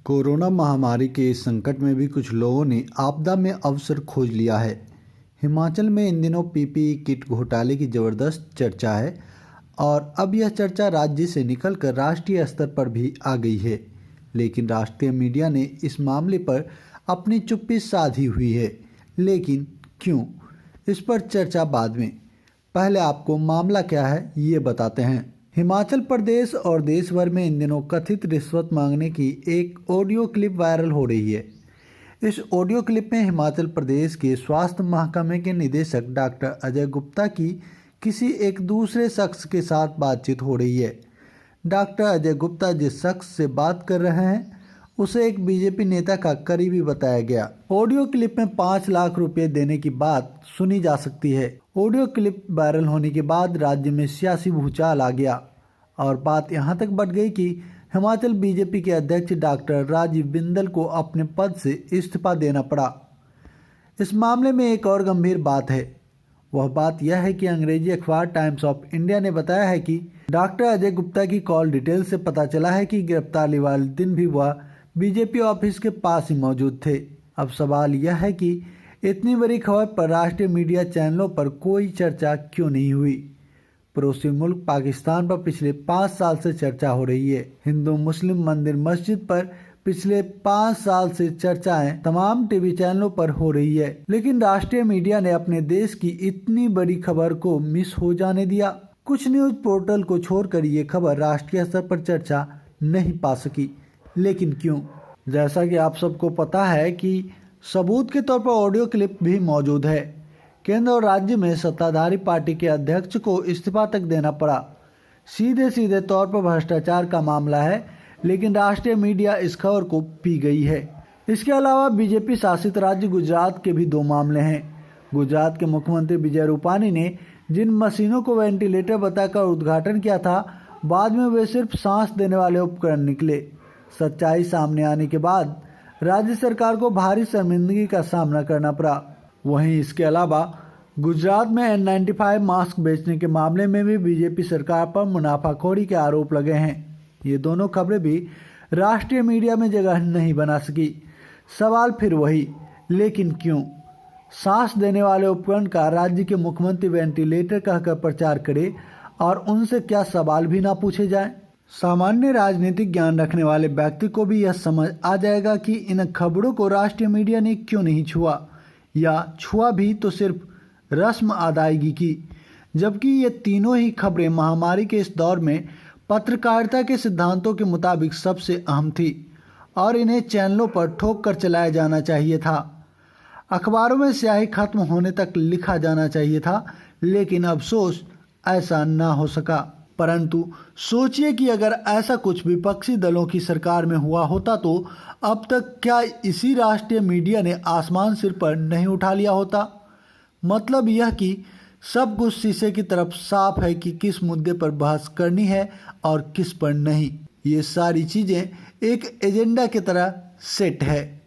Corona महामारी के इस संकट में भी कुछ लोगों ने आपदा में अवसर खोज लिया है। हिमाचल में इन दिनों पीपीई किट घोटाले की जबरदस्त चर्चा है और अब यह चर्चा राज्य से निकलकर राष्ट्रीय स्तर पर भी आ गई है। लेकिन राष्ट्रीय मीडिया ने इस मामले पर अपनी चुप्पी साधी हुई है। लेकिन क्यों, इस पर चर्चा बाद में। पहले आपको मामला क्या है ये बताते हैं। हिमाचल प्रदेश और देश भर में इन दिनों कथित रिश्वत मांगने की एक ऑडियो क्लिप वायरल हो रही है। इस ऑडियो क्लिप में हिमाचल प्रदेश के स्वास्थ्य महकमे के निदेशक डॉक्टर अजय गुप्ता की किसी एक दूसरे शख्स के साथ बातचीत हो रही है। डॉक्टर अजय गुप्ता जिस शख्स से बात कर रहे हैं उसे एक बीजेपी नेता का करीबी बताया गया। ऑडियो क्लिप में 5 लाख रुपए देने की बात सुनी जा सकती है। ऑडियो क्लिप वायरल होने के बाद राज्य में सियासी भूचाल आ गया और बात यहां तक बढ़ गई कि हिमाचल बीजेपी के अध्यक्ष डॉक्टर राजीव बिंदल को अपने पद से इस्तीफा देना पड़ा। इस मामले में एक और गंभीर बात है। वह बात यह है कि अंग्रेजी अखबार टाइम्स ऑफ इंडिया ने बताया है कि डॉक्टर अजय गुप्ता की कॉल डिटेल से पता चला है कि गिरफ्तारी वाले दिन भी वह बीजेपी ऑफिस के पास ही मौजूद थे। अब सवाल यह है कि इतनी बड़ी खबर पर राष्ट्रीय मीडिया चैनलों पर कोई चर्चा क्यों नहीं हुई। पड़ोसी मुल्क पाकिस्तान पर पिछले 5 साल से चर्चा हो रही है। हिंदू मुस्लिम मंदिर मस्जिद पर पिछले 5 साल से चर्चाएं तमाम टीवी चैनलों पर हो रही है। लेकिन राष्ट्रीय मीडिया ने अपने देश की इतनी बड़ी खबर को मिस हो जाने दिया। कुछ न्यूज पोर्टल को छोड़कर ये खबर राष्ट्रीय स्तर पर चर्चा नहीं पा सकी। लेकिन क्यों? जैसा कि आप सबको पता है कि सबूत के तौर पर ऑडियो क्लिप भी मौजूद है। केंद्र और राज्य में सत्ताधारी पार्टी के अध्यक्ष को इस्तीफा तक देना पड़ा। सीधे तौर पर भ्रष्टाचार का मामला है, लेकिन राष्ट्रीय मीडिया इस खबर को पी गई है। इसके अलावा बीजेपी शासित राज्य गुजरात के भी 2 मामले हैं। गुजरात के मुख्यमंत्री विजय रूपानी ने जिन मशीनों को वेंटिलेटर बताकर उद्घाटन किया था, बाद में वे सिर्फ सांस देने वाले उपकरण निकले। सच्चाई सामने आने के बाद राज्य सरकार को भारी शर्मिंदगी का सामना करना पड़ा। वहीं इसके अलावा गुजरात में N95 मास्क बेचने के मामले में भी बीजेपी सरकार पर मुनाफाखोरी के आरोप लगे हैं। ये दोनों खबरें भी राष्ट्रीय मीडिया में जगह नहीं बना सकी। सवाल फिर वही, लेकिन क्यों? सांस देने वाले उपकरण का राज्य के मुख्यमंत्री वेंटिलेटर कहकर प्रचार करे और उनसे क्या सवाल भी ना पूछे जाए? सामान्य राजनीतिक ज्ञान रखने वाले व्यक्ति को भी यह समझ आ जाएगा कि इन खबरों को राष्ट्रीय मीडिया ने क्यों नहीं छुआ, या छुआ भी तो सिर्फ रस्म अदायगी की। जबकि ये तीनों ही खबरें महामारी के इस दौर में पत्रकारिता के सिद्धांतों के मुताबिक सबसे अहम थी और इन्हें चैनलों पर ठोक कर चलाया जाना चाहिए था। अखबारों में स्याही खत्म होने तक लिखा जाना चाहिए था, लेकिन अफसोस ऐसा ना हो सका। परंतु सोचिए कि अगर ऐसा कुछ विपक्षी दलों की सरकार में हुआ होता तो अब तक क्या इसी राष्ट्रीय मीडिया ने आसमान सिर पर नहीं उठा लिया होता? मतलब यह कि सब कुछ शीशे की तरफ साफ है कि किस मुद्दे पर बहस करनी है और किस पर नहीं। ये सारी चीजें एक एजेंडा की तरह सेट है।